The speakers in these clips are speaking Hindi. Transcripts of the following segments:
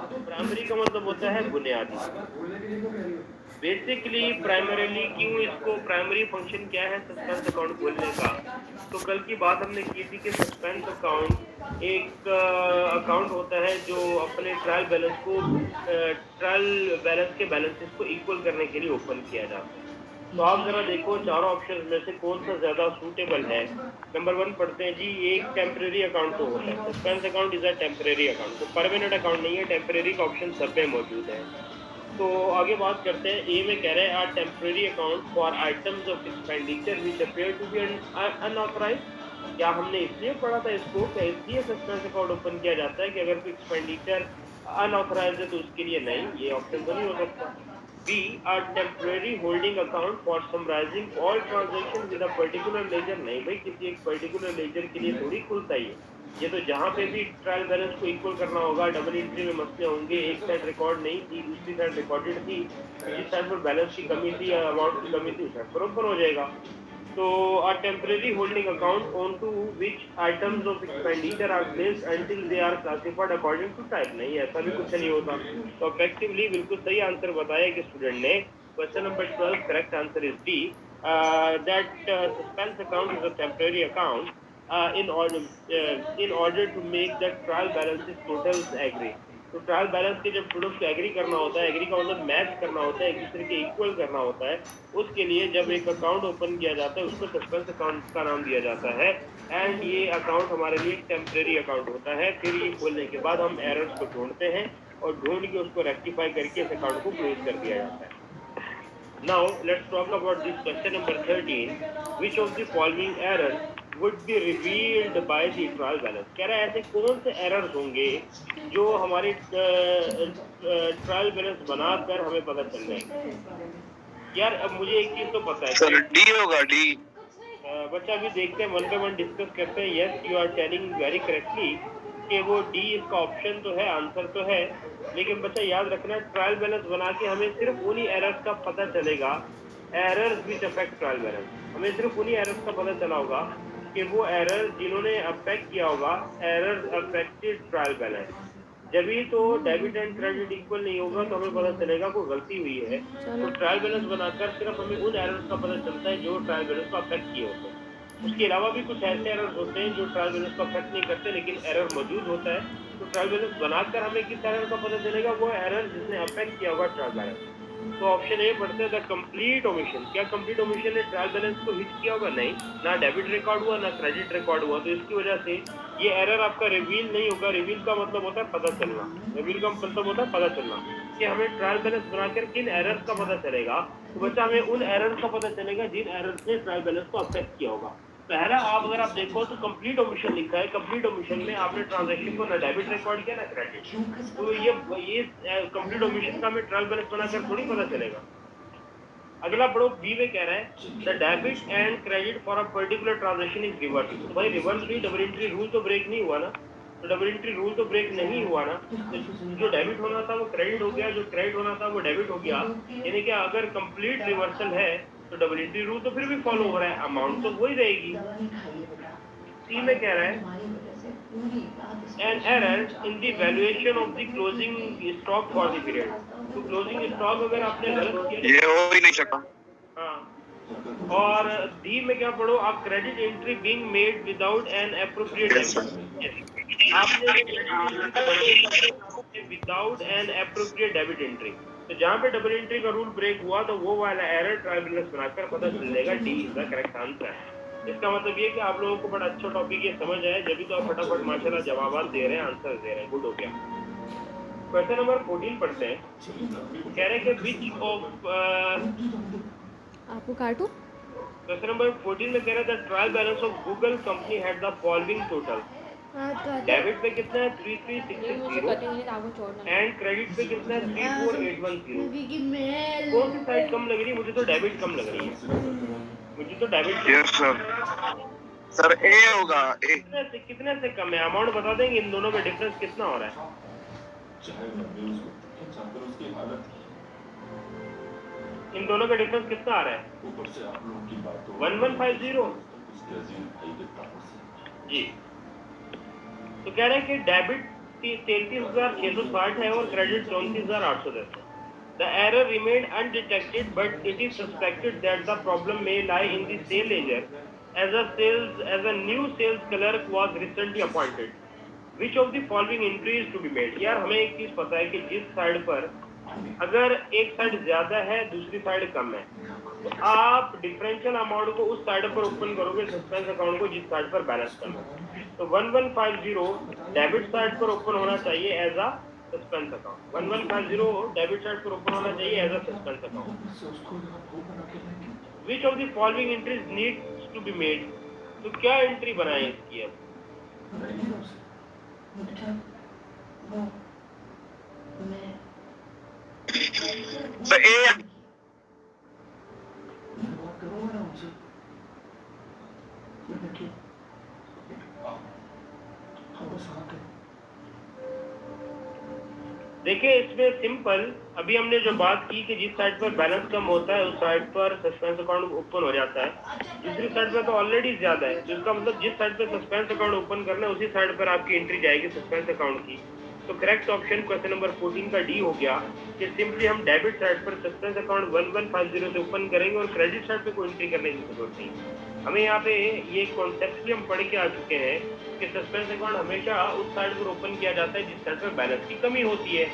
तो प्राइमरी का मतलब होता है बुनियादी। बेसिकली प्राइमरीली क्यों इसको प्राइमरी फंक्शन क्या है सस्पेंस अकाउंट खोलने का, तो कल की बात हमने की थी कि सस्पेंस अकाउंट एक अकाउंट होता है जो अपने ट्रायल बैलेंस को ट्रायल बैलेंस के बैलेंसेस को इक्वल करने के लिए ओपन किया जाता है। तो आप जरा देखो चारों ऑप्शन में से कौन सा ज्यादा सूटेबल है। नंबर 1 पढ़ते हैं जी। एक टेम्परेरी अकाउंट तो होता है, suspense account is a temporary account, तो परमानेंट अकाउंट नहीं है, टेम्परेरी का ऑप्शन सब में मौजूद है। तो आगे बात करते हैं। ए में कह रहे हैं are temporary account for items of expenditure which appear to be unauthorised. क्या हमने इसलिए पढ़ा था इसको, क्या इसलिए सस्पेंस अकाउंट ओपन किया जाता है कि अगर कोई एक्सपेंडिचर अनऑथराइज्ड है तो उसके लिए नहीं, ये ऑप्शन तो नहीं हो सकता। B are temporary holding account for summarising all transaction with a particular ledger. नहीं भाई, किसी एक पर्टिकुलर लेजर के लिए थोड़ी खुलता ही है ये, तो जहां पे भी ट्रायल बैलेंस को इक्वल करना होगा डबल एंट्री में मसले होंगे, एक साइड रिकॉर्ड नहीं थी दूसरी साइड रिकॉर्डेड थी, जिस साइड पर बैलेंस की कमी थी या अमाउंट की कमी थी उस साइड बरोबर हो जाएगा। तो a temporary holding account onto which items of expenditure are placed until they are classified according to type। नहीं, ऐसा भी कुछ नहीं होता। तो effectively बिल्कुल सही आंसर बताया कि स्टूडेंट ने। Question number 12 correct answer is D, that suspense account is a temporary account in order to make the trial balances totals agree। तो ट्रायल बैलेंस के जब टोटल्स को एग्री करना होता है, एग्री का मतलब मैच करना होता है, एक दूसरे के इक्वल करना होता है, उसके लिए जब एक अकाउंट ओपन किया जाता है उसको सस्पेंस अकाउंट का नाम दिया जाता है। एंड ये अकाउंट हमारे लिए टेम्परेरी अकाउंट होता है। फिर ये खोलने के बाद हम एरर्स को ढूंढते हैं और ढूंढ के उसको रेक्टिफाई करके इस अकाउंट को क्लोज कर दिया जाता है। Now let's talk about this question number 13. Which of the following errors would be revealed by the trial balance। कह रहा है ऐसे कौन से एरर्स होंगे जो हमारे ट्रायल बैलेंस बनाकर हमें पता चल जाएंगे। यार अब मुझे एक चीज तो पता है सर, डी होगा डी। बच्चा अभी देखते हैं, वन बाय वन डिस्कस करते हैं। Yes you are telling very correctly कि वो डी इसका ऑप्शन तो है, आंसर तो है, लेकिन बच्चा याद रखना ट्रायल बैलेंस बना के हमें सिर्फ उन्हीं एरर्स का पता चलेगा, errors which affect trial balance. हमें सिर्फ उन्हीं एरर्स का पता चला होगा कि वो एरर जिन्होंने अफेक्ट किया होगा, एरर्स अफेक्टेड ट्रायल बैलेंस। जब ही तो डेबिट एंड क्रेडिट इक्वल नहीं होगा तो हमें पता चलेगा कोई गलती हुई है। तो ट्रायल बैलेंस बनाकर सिर्फ हमें उन एरर्स का पता चलता है जो ट्रायल बैलेंस को अफेक्ट किए होते हैं। उसके अलावा भी कुछ ऐसे एरर्स होते हैं जो ट्रायल बैलेंस को अफेक्ट नहीं करते लेकिन एरर मौजूद होता है। तो ट्रायल बैलेंस बनाकर हमें किस एरर का पता चलेगा, वो एरर जिसने अफेक्ट किया होगा ट्रायल बैलेंस। तो ऑप्शन ए पढ़ते हैं द कंप्लीट ओमिशन। क्या कंप्लीट ओमिशन ने ट्रायल बैलेंस को हिट किया होगा? नहीं, ना डेबिट रिकॉर्ड हुआ ना क्रेडिट रिकॉर्ड हुआ, तो इसकी वजह से ये एरर आपका रिवील नहीं होगा। रिवील का मतलब होता है पता चलना, रिवील का मतलब होता है पता चलना कि हमें ट्रायल बैलेंस बनाकर किन एरर्स का पता चलेगा। तो बच्चा हमें उन एरर्स का पता चलेगा जिन एरर्स ने ट्रायल बैलेंस को अफेक्ट किया होगा। पहला अगर आप देखो तो कंप्लीट ओमिशन लिखा है, कंप्लीट ओमिशन में आपने ट्रांजैक्शन को ना डेबिट रिकॉर्ड किया ना क्रेडिट, तो ये कंप्लीट ओमिशन का हमें ट्रायल बैलेंस बनाकर थोड़ी पता चलेगा। अगला पढ़ो, बी में कह रहा है the debit and credit for a particular transaction is reverse. तो भाई रिवर्स भी डबल एंट्री रूल तो ब्रेक नहीं हुआ ना, तो डबल एंट्री रूल तो ब्रेक नहीं हुआ ना, तो जो डेबिट होना था वो क्रेडिट हो गया, जो क्रेडिट होना था वो डेबिट हो गया। यानी कि अगर कंप्लीट रिवर्सल है तो डबल एंट्री रूल तो फिर भी फॉलो हो रहा है, अमाउंट तो वही रहेगी। सी में कह रहा है an error in the valuation of the closing stock for the period। तो क्लोजिंग स्टॉक अगर आपने गलत किया ये हो ही नहीं सकता। हाँ, और डी में क्या पढ़ो, आप credit entry being made without an appropriate आपने without an appropriate debit entry. तो जहाँ पे डबल एंट्री का रूल ब्रेक हुआ तो वो वाला एरर ट्रायल बैलेंस बनाकर पता चल जाएगा। D is the correct answer. इसका मतलब ये कि आप लोगों को बड़ा अच्छा टॉपिक ये समझ आया, जब भी तो आप फटाफट माशाल्लाह जवाब दे रहे हैं, आंसर दे रहे हैं, गुड हो गया। क्वेश्चन नंबर 14 पढ़ते हैं। कह रहे हैं कि विच ऑफ आपको काटूं? क्वेश्चन नंबर 14 में कह रहा है the trial balance of Google company had the following total. Debit पे कितना है 33660 एंड क्रेडिट पे कितना है 34810। कौन सी साइड कम लग रही है? मुझे तो डेबिट कम लग रही है, मुझे तो डेबिट। यस सर ए होगा। ए कितने से कम है? अमाउंट बता देंगे इन दोनों में डिफरेंस कितना हो रहा है? इन दोनों का डिफरेंस कितना आ रहा है? 1150 जी। तो कह रहे हैं कि डेबिट 33,660 है और क्रेडिट 34,810 है. The error remained undetected, but it is suspected that the problem may lie in the sale ledger, as a new sales clerk was recently appointed. Which of the following entry is to be made? यार हमें एक चीज पता है कि जिस साइड पर अगर एक साइड ज्यादा है दूसरी साइड कम है, तो आप डिफरेंशियल अमाउंट को उस साइड पर ओपन करोगे सस्पेंस अकाउंट को जिस साइड पर बैलेंस कम है. तो 1150 डेबिट साइड पर ओपन होना चाहिए as a suspense account. 1150 debit side पर ओपन होना चाहिए as a suspense account. Which of the following entries needs to be made? तो क्या एंट्री बनाए इसकी अब? तो ए देखिए इसमें सिंपल, अभी हमने जो बात की कि जिस साइड पर बैलेंस कम होता है उस साइड पर सस्पेंस अकाउंट ओपन हो जाता है. दूसरी साइड पर तो ऑलरेडी ज्यादा है, तो इसका मतलब जिस साइड पर सस्पेंस अकाउंट ओपन करना है उसी साइड पर आपकी एंट्री जाएगी सस्पेंस अकाउंट की. तो करेक्ट ऑप्शन क्वेश्चन नंबर 14 का डी हो गया कि सिंपली हम डेबिट साइड पर सस्पेंस अकाउंट 1150 से ओपन करेंगे और क्रेडिट साइड पे कोई एंट्री करने की जरूरत नहीं. हमें यहाँ पे ये कॉन्सेप्ट हम पढ़ के आ चुके हैं कि सस्पेंस अकाउंट हमेशा उस साइड पर ओपन किया जाता है जिस साइड पर बैलेंस की कमी होती है.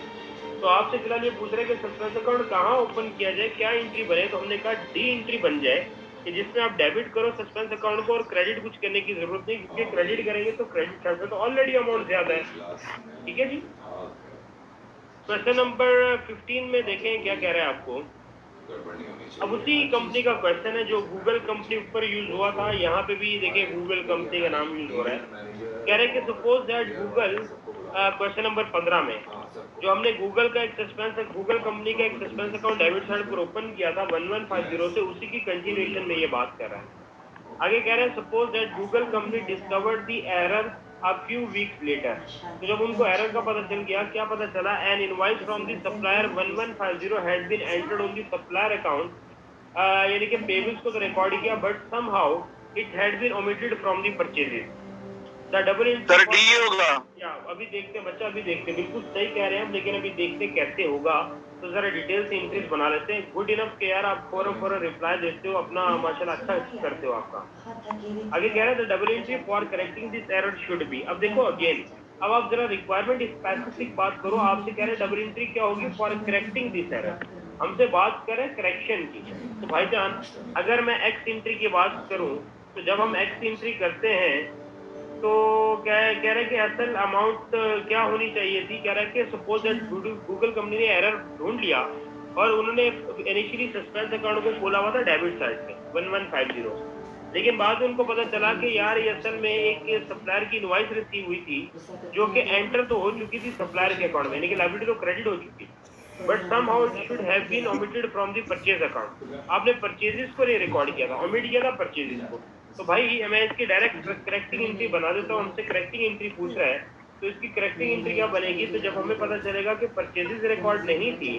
तो आपसे फिलहाल ये पूछ रहे हैं कि सस्पेंस अकाउंट कहाँ ओपन किया जाए, क्या एंट्री बने? तो हमने कहा डी एंट्री बन जाए कि जिसमें आप डेबिट करो सस्पेंस अकाउंट को और क्रेडिट कुछ करने की जरूरत नहीं, क्योंकि क्रेडिट करेंगे तो क्रेडिट साइड पे तो ऑलरेडी अमाउंट ज्यादा है. ठीक है जी. क्वेश्चन नंबर 15 में देखें क्या कह रहा है आपको. अब उसी कंपनी का क्वेश्चन है जो गूगल कंपनी ऊपर यूज हुआ था, यहाँ पे भी देखिए गूगल कंपनी का नाम यूज हो रहा है. कह रहे हैं कि suppose that Google, question number 15 में जो हमने गूगल का एक गूगल कंपनी का एक सस्पेंस अकाउंट डेबिट साइड पर ओपन किया था 1150 से, उसी की कंटिन्यूएशन में ये बात कर रहा है. आगे कह रहे हैं suppose that Google company discovered the error a few weeks later. तो जब उनको एरर का पता चल गया, क्या पता चला? An invoice from the supplier 1150 had been entered on the supplier account, यानी कि पेमेंट्स को तो रिकॉर्ड किया but somehow it had been omitted from the purchases. The double entry sir D होगा. या अभी देखते हैं बच्चा, अभी देखते हैं, बिल्कुल सही कह रहे हैं हम, लेकिन अभी देखते कैसे होगा. तो जरा डिटेल से एंट्रीज बना लेते हैं. गुड इनफ के यार आप फॉर रिप्लाई देते हो अपना, माशाल्लाह अच्छा करते हो आपका. आगे कह रहे हैं double entry for correcting this error should be. अब देखो अगेन, अब आप जरा रिक्वायरमेंट स्पेसिफिक बात करो. आपसे कह रहे हैं डबल एंट्री क्या होगी फॉर करेक्टिंग दिस एरर, हमसे बात करें करेक्शन की. तो भाईजान अगर मैं एक्स एंट्री की बात करूं, तो जब हम एक्स एंट्री करते हैं तो कह रहे हैं कि असल अमाउंट क्या होनी चाहिए थी. कह रहा है कि सपोज दैट गूगल कंपनी ने एरर ढूंढ लिया और उन्होंने इनिशियली सस्पेंस अकाउंट को खोला हुआ था डेबिट साइड पे 1150, लेकिन बाद में उनको पता चला कि यार ये असल में एक सप्लायर की इनवॉइस रिसीव हुई थी जो कि एंटर तो हो चुकी थी सप्लायर के अकाउंट में, लेकिन लायबिलिटी तो क्रेडिट हो चुकी, but somehow it should have been omitted from the purchase account. आपने परचेजेस को नहीं रिकॉर्ड किया था, ओमिट किया था परचेजेस को. तो भाई मैं इसकी डायरेक्ट करेक्टिंग एंट्री बना देता हूँ. हमसे करेक्टिंग एंट्री पूछ रहा है, तो इसकी करेक्टिंग एंट्री क्या बनेगी? तो जब हमें पता चलेगा कि परचेजेस रिकॉर्ड नहीं थी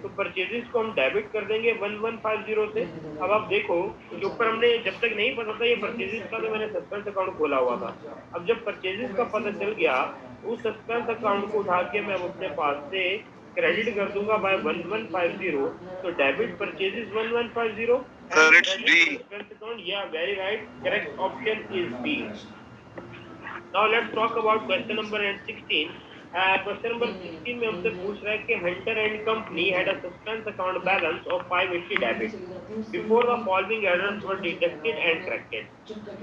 तो परचेजेस को हम डेबिट कर देंगे 1150 से. अब आप देखो कि ऊपर हमने जब तक नहीं पता था ये परचेजेस का, तो मैंने सस्पेंस अकाउंट खोला हुआ था. अब जब परचेजेस का पता चल गया, उस सस्पेंस अकाउंट को उठा के मैं अपने पास से क्रेडिट कर दूंगा बाय 1150. तो debit purchases 1150 Sir, it's D. account. Yeah, very right. Correct option is B. Now let's talk about question number 16. Question number 16 में हमसे पूछ रहा है कि Hunter and Company had a suspense account balance of 580 debit. Before the following errors were detected and corrected.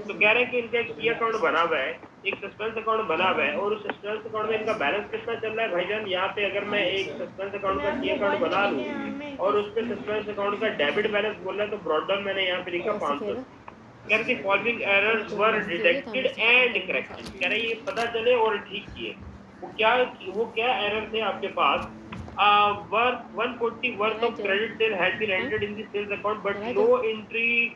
तो कह रहे हैं कि इनका एक की अकाउंट बना हुआ है, एक सस्पेंस अकाउंट बना हुआ है, और उस सस्पेंस अकाउंट में इनका बैलेंस कितना चल रहा है भाईजान? यहाँ पे अगर मैं एक सस्पेंस अकाउंट का की अकाउंट बना लूँ और उस पे सस्पेंस अकाउंट का डेबिट बैलेंस बोल रहा है, तो ब्रॉड डाउन मैंने यहाँ पे लिखा 500. कह रहे following errors were detected and corrected. कह रहे ये पता चले और ठीक किए. वो क्या एरर थे आपके पास? 140 worth of credit sale had been entered in the sales account but no entry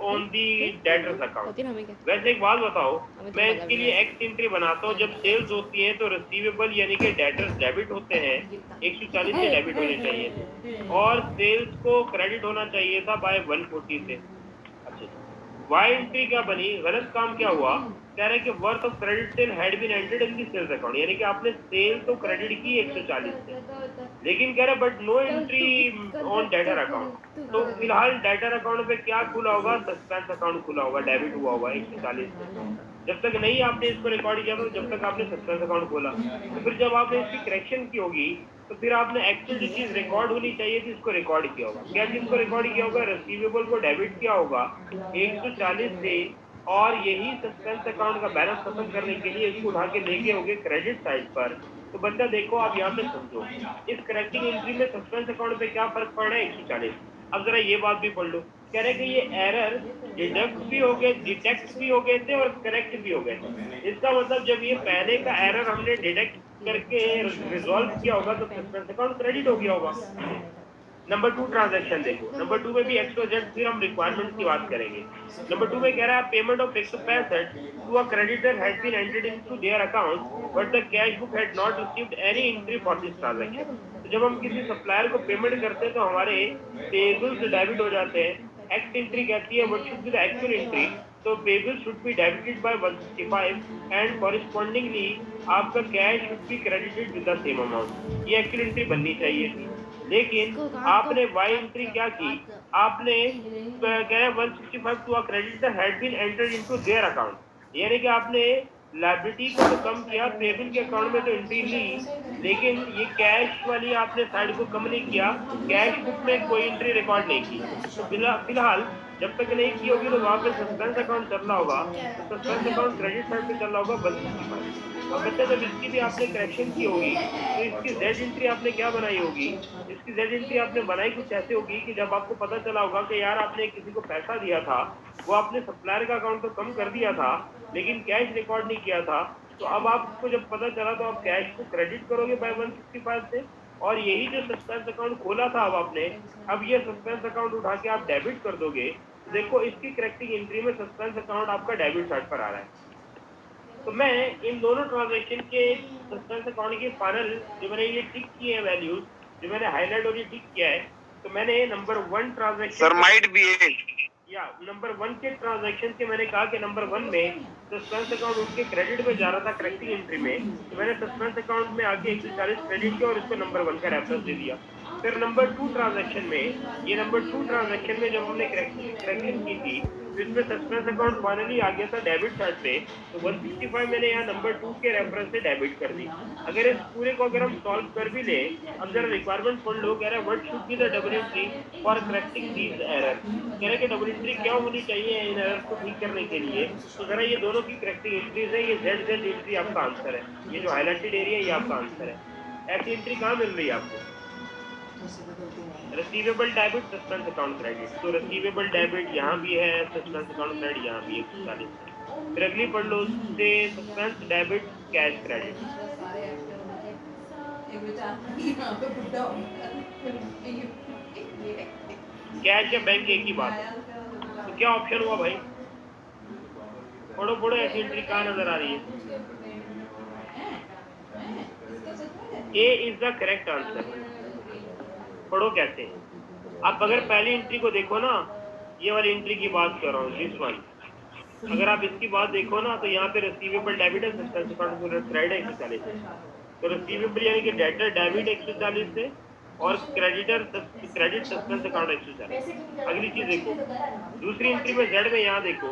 on the debtors account. वैसे एक बात बताओ, मैं इसके लिए एक्स एंट्री बनाता हूँ. जब सेल्स होती है तो रिसीवेबल यानी कि डेटर्स डेबिट होते हैं, 140 से डेबिट होने चाहिए थे, और सेल्स को क्रेडिट होना चाहिए था बाय 140 से. अच्छा, वाई एंट्री क्या बनी, गलत काम क्या हुआ, कह रहे हैं कि worth of credit sale had been entered in the sales account, यानी कि आपने सेल तो क्रेडिट की 140 से, लेकिन कह रहे but no entry on debtor account. तो फिलहाल डेटर अकाउंट पे क्या खुला होगा, सस्पेंस अकाउंट खुला होगा, डेबिट हुआ होगा 140 से। जब तक नहीं आपने इसको रिकॉर्ड किया, तो जब तक आपने सस्पेंस अकाउंट खोला, तो फिर जब आपने इसकी करेक्शन की होगी, तो फिर आपने एक्चुअल जो चीज रिकॉर्ड होनी चाहिए थी इसको रिकॉर्ड किया होगा। क्या चीज को रिकॉर्ड किया होगा, रिसीवेबल को डेबिट किया होगा 140 से, और यही सस्पेंस अकाउंट का बैलेंस खत्म करने के लिए इसको उठा के लेके होगे क्रेडिट साइड पर। तो बच्चा देखो, आप यहाँ पे समझो, इस करेक्टिंग एंट्री में सस्पेंस अकाउंट पे क्या फर्क पड़ रहा है, 140। अब जरा ये बात भी पढ़ लो, कह रहे कि ये एरर डिडक्ट भी हो गए, डिटेक्ट भी हो गए थे और करेक्ट भी हो गए थे। इसका मतलब जब ये पहले का एरर हमने डिटेक्ट करके रिजॉल्व किया होगा, तो सस्पेंस अकाउंट क्रेडिट हो गया होगा। नंबर 2 ट्रांजैक्शन देखो, नंबर 2 में भी XYZ, फिर हम रिक्वायरमेंट की बात करेंगे। नंबर 2 में कह रहा है payment of 165 to a creditor had been entered into their account but the cash book had not received any entry for this transaction. तो जब हम किसी सप्लायर को पेमेंट करते हैं तो हमारे पेबल्स डेबिट हो जाते हैं। एक्स एंट्री कहती है what should be the actual entry, तो payables should be debited by 165 and correspondingly आपका cash should be credited with the same amount. ये एक्चुअल एंट्री बननी चाहिए थी, लेकिन आपने वाई एंट्री क्या की, आपने क्या 165 to a creditor had been entered into their account, यानी कि आपने लायबिलिटी को तो कम किया, पेबल के अकाउंट में तो एंट्री ली, लेकिन ये कैश वाली आपने साइड को कम नहीं किया, कैश बुक में कोई एंट्री रिकॉर्ड नहीं की। तो फिलहाल जब तक नहीं की होगी तो वहां पे सस्पेंस अकाउंट चल रहा होगा, तो सस्पेंस अकाउंट क्रेडिट साइड पे चल रहा होगा 165। अब बच्चा जब इसकी भी आपने करेक्शन की होगी, तो इसकी जेड एंट्री आपने क्या बनाई होगी, इसकी जेड एंट्री आपने बनाई कुछ ऐसे होगी कि जब आपको पता चला होगा कि यार आपने किसी को पैसा दिया था, वो आपने सप्लायर का अकाउंट तो कम कर दिया था, लेकिन कैश रिकॉर्ड नहीं किया था, तो अब आपको जब पता चला तो आप कैश को क्रेडिट करोगे बाय 165 से, और यही जो सस्पेंस अकाउंट खोला था अब आपने, अब ये सस्पेंस अकाउंट उठा के आप डेबिट कर दोगे। देखो इसकी करेक्टिंग एंट्री में सस्पेंस अकाउंट आपका डेबिट साइड पर आ रहा है। तो मैं इन दोनों ट्रांजैक्शन के सस्पेंस अकाउंट के फाइनल जो मैंने ये टिक किए हैं वैल्यूज, जो मैंने हाईलाइट और ये टिक किया है, तो मैंने नंबर 1 ट्रांजैक्शन सर माइट भी है या नंबर 1 के ट्रांजैक्शन के मैंने कहा कि नंबर 1 में सस्पेंस अकाउंट उठ के क्रेडिट में जा रहा था करेक्टिंग एंट्री में, तो मैंने सस्पेंस अकाउंट में आके 140 क्रेडिट किया और इसको नंबर 1 का रेफरेंस दे दिया। फिर नंबर 2 ट्रांजैक्शन में, ये नंबर 2 ट्रांजैक्शन में जब हमने करेक्शन की थी, तो इसमें सस्पेंस अकाउंट फाइनली आ गया था डेबिट साइड पे, तो 165 मैंने यहाँ नंबर 2 के रेफरेंस से डेबिट कर दी। अगर इस पूरे को अगर हम सॉल्व कर भी ले, अब जरा रिक्वायरमेंट पढ़ लो, कह रहा है what should be the double entry for correcting these error, कह रहे कि डबल एंट्री क्या होनी चाहिए इन एरर को ठीक करने के लिए। तो जरा ये दोनों की करेक्टिंग एंट्रीज है, ये जेड एंट्री आपका आंसर है, ये जो हाईलाइटेड एरिया ये आपका आंसर है। ऐसी एंट्री कहाँ मिल रही है आपको, receivable debit suspense account credit, तो रिसीवेबल डेबिट यहाँ भी है, सस्पेंस अकाउंट क्रेडिट यहाँ भी 140 है। फिर अगली पढ़ लो, उससे suspense debit cash credit, cash या बैंक एक ही बात है, तो क्या ऑप्शन हुआ भाई, पढ़ो पढ़ो, ऐसी एंट्री कहाँ नजर आ रही है, ए इज द करेक्ट आंसर। पढ़ो कैसे, आप अगर पहली एंट्री को देखो ना, ये वाली एंट्री की बात कर रहा हूँ, दिस वन, अगर आप इसकी बात देखो ना, तो यहाँ पे रिसीवेबल डेबिट है, सस्पेंस अकाउंट क्रेडिट है 140 से, तो रिसीवेबल यानी कि डेटर डेबिट 140 से और क्रेडिटर क्रेडिट सस्पेंस अकाउंट 140। अगली चीज देखो, दूसरी एंट्री में जेड में यहाँ देखो,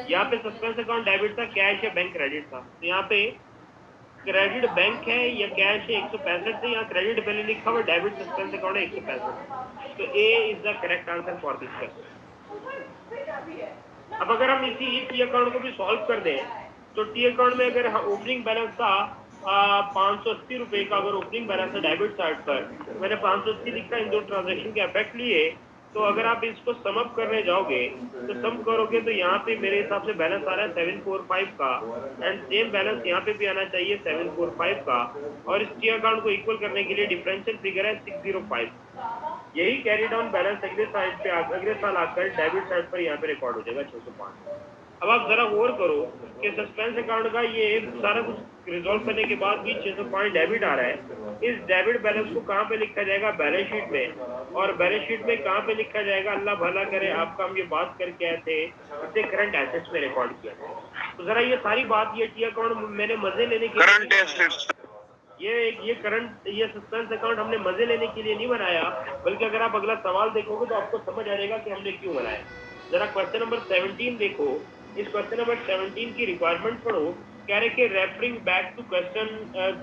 यहाँ पे सस्पेंस अकाउंट डेबिट था, कैश या बैंक क्रेडिट था, तो यहाँ पे क्रेडिट बैंक है या कैश है 165 से, यहाँ क्रेडिट पहले लिखा हुआ, डेबिट सस्पेंस अकाउंट है 165, तो A is the correct answer for this question. अब अगर हम इसी टी अकाउंट को भी सॉल्व कर दें, तो टी अकाउंट में अगर ओपनिंग बैलेंस था 580 रुपए का, अगर ओपनिंग बैलेंस है डेबिट साइड पर, मैंने 580 लिखा, इन दो ट्रांजेक्शन के इफेक्ट लिए, तो अगर आप इसको सम अप करने जाओगे तो सम करोगे तो यहाँ पे मेरे हिसाब से बैलेंस आ रहा है 745 का, एंड सेम बैलेंस यहाँ पे भी आना चाहिए 745 का, और इस टी अकाउंट को इक्वल करने के लिए डिफरेंशियल फिगर है 605। यही कैरी डाउन बैलेंस अगले साल पे अगले साल आकर डेबिट साइड पर यहाँ पे रिकॉर्ड हो जाएगा 605। अब आप जरा गौर करो कि सस्पेंस अकाउंट का ये सारा कुछ रिजॉल्व करने के बाद भी 600 पॉइंट डेबिट आ रहा है। इस डेबिट बैलेंस को कहाँ पे लिखा जाएगा? बैलेंस शीट में। और बैलेंस शीट में कहाँ पे लिखा जाएगा? अल्लाह भला करे, आपका हम ये बात करके आए थे, इसे करंट एसेट्स में रिकॉर्ड किया। तो जरा ये सारी बात, ये टी अकाउंट मैंने मजे लेने के करंट एसेट्स, ये करंट, ये सस्पेंस अकाउंट हमने मजे लेने के लिए नहीं बनाया, बल्कि अगर आप अगला सवाल देखोगे तो आपको समझ आ जाएगा कि हमने क्यों बनाया। जरा क्वेश्चन नंबर 17 देखो। इस क्वेश्चन नंबर 17 की रिक्वायरमेंट पढ़ो। कह रहे कि referring back to question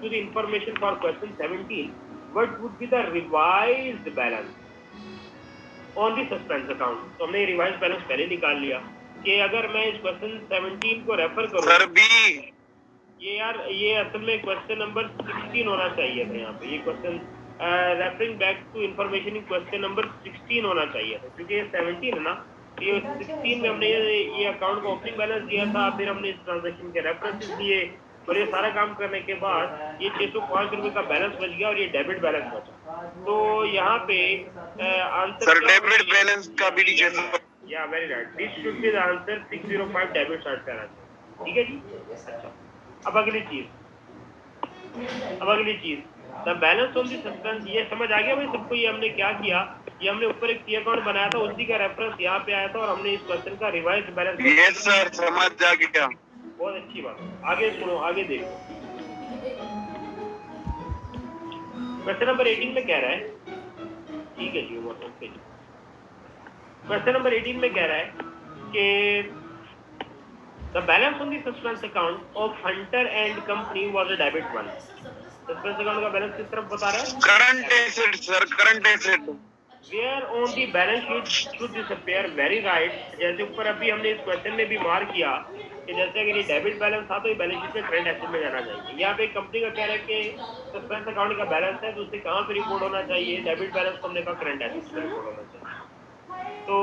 to the information for question 17, what would be the revised balance on the suspense account. तो हमने रिवाइज बैलेंस पहले निकाल लिया कि अगर मैं इस क्वेश्चन 17 को रेफर करूं, सर बी, ये यार ये असल में क्वेश्चन नंबर 16 होना चाहिए था। यहाँ पे ये question referring back to information in question number 16 होना चाहिए था, क्योंकि ये 17 है ना। ये 16 में हमने ये अकाउंट का ओपनिंग बैलेंस दिया था, फिर हमने इस ट्रांजेक्शन के रेफरेंसेस दिए, और ये सारा काम करने के बाद ये 605 रुपए का बैलेंस बच गया और ये डेबिट बैलेंस बचा। तो यहाँ पे आंसर सर डेबिट बैलेंस का भी नीचे या very right, this should be the answer 605 debit start करना चाहिए। ठीक है जी। अच्छा, अब अगली चीज the balance on the suspense. ये समझ आ गया भाई सबको? ये हमने क्या किया, ये हमने ऊपर एक टी अकाउंट बनाया था, उसी का रेफरेंस यहाँ पे आया था, और हमने इस क्वेश्चन का रिवाइज बैलेंस। यस सर, समझ आ गया। बहुत अच्छी बात। आगे सुनो, आगे देखो। क्वेश्चन नंबर 18 में कह रहा है, ठीक है जी, ओके जी। क्वेश्चन नंबर 18 में कह रहा है कि the balance on the suspense account of Hunter and company was a debit one. Suspense account का बैलेंस किस तरफ बता रहा है? Current asset sir, current asset. Where on the balance sheet should this appear? Very right. जैसे ऊपर अभी हमने इस क्वेश्चन में भी मार्क किया कि जैसे अगर ये डेबिट बैलेंस था तो ये बैलेंस शीट में करंट एसेट में जाना चाहिए। यहाँ पे कंपनी का कह रहा है कि सस्पेंस अकाउंट का बैलेंस है तो उससे कहाँ पे रिपोर्ट होना चाहिए? डेबिट बैलेंस को हमने कहा करंट एसेट में रिपोर्ट होना चाहिए। तो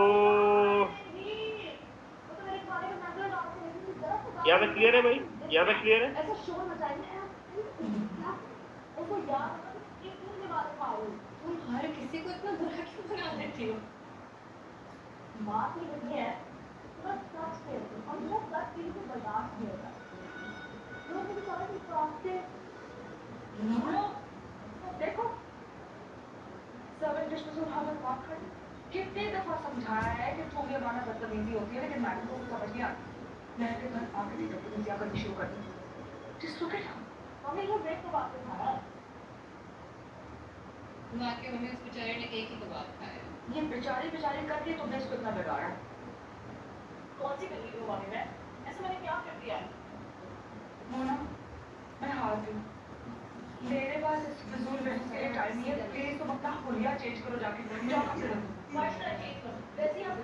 यहाँ पे क्लियर है भाई? यहाँ पे क्लियर है? हर किसी को इतना बुरा क्यों बना देती हो? बात ही नहीं है, बस सच कहते हैं और वो सच किसी को बर्दाश्त नहीं होता। लोग मुझे सारे कुछ प्राप्त देखो सर्वेंट डिस्पोजल हमें बात कर कितने दफा समझाया है कि तुम ये माना बदतमीजी होती है, लेकिन मैडम को समझ नहीं आता। मैं के घर आके थी तब मुझे आकर शुरू कर दी जिस लोग हमें ये ब्रेक को बात उठाया ना कि हमें उस बेचारे ने एक ही तो बात खाया। ये बेचारी करके तुमने इसको इतना बिगाड़ा। कौन सी गली हुआ मैं? ऐसा मैंने क्या कर दिया? मोना, मैं हारती हूँ। मेरे पास इस फिजूल बहस के लिए टाइम नहीं है। प्लीज तुम अपना हुलिया चेंज करो, जाके जाओ कब से चेंज करो। वैसे आप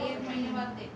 एक महीने बाद देख